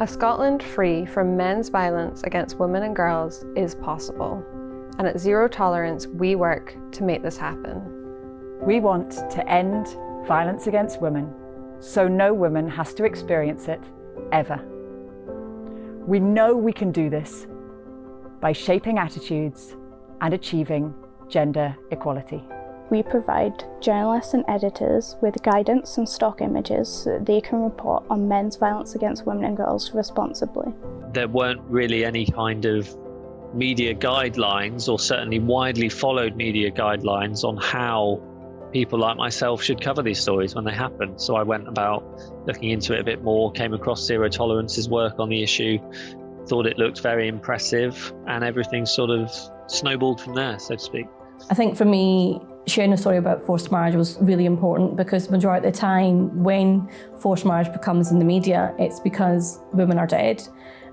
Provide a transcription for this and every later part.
A Scotland free from men's violence against women and girls is possible. And at Zero Tolerance, we work to make this happen. We want to end violence against women so no woman has to experience it ever. We know we can do this by shaping attitudes and achieving gender equality. We provide journalists and editors with guidance and stock images so that they can report on men's violence against women and girls responsibly. There weren't really any kind of media guidelines, or certainly widely followed media guidelines, on how people like myself should cover these stories when they happen. So I went about looking into it a bit more, came across Zero Tolerance's work on the issue, thought it looked very impressive, and everything sort of snowballed from there, so to speak. I think for me, sharing a story about forced marriage was really important, because the majority of the time when forced marriage becomes in the media, it's because women are dead.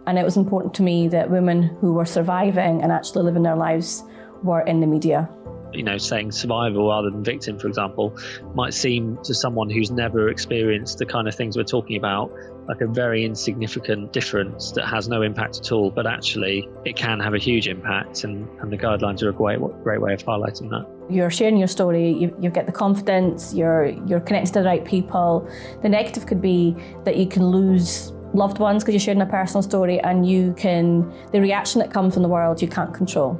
And it was important to me that women who were surviving and actually living their lives were in the media. You know, saying survivor rather than victim, for example, might seem to someone who's never experienced the kind of things we're talking about like a very insignificant difference that has no impact at all, but actually it can have a huge impact, and the guidelines are a great way of highlighting that. You're sharing your story, you get the confidence, you're connected to the right people. The negative could be that you can lose loved ones because you're sharing a personal story, and the reaction that comes from the world you can't control.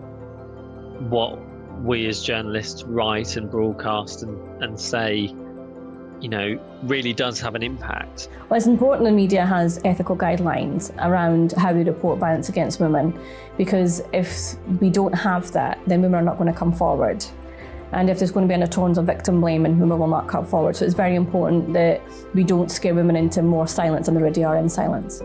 What we as journalists write and broadcast and say, you know, really does have an impact. Well, it's important the media has ethical guidelines around how we report violence against women, because if we don't have that, then women are not going to come forward. And if there's going to be undertones of victim blaming, women will not come forward. So it's very important that we don't scare women into more silence than they already are in silence.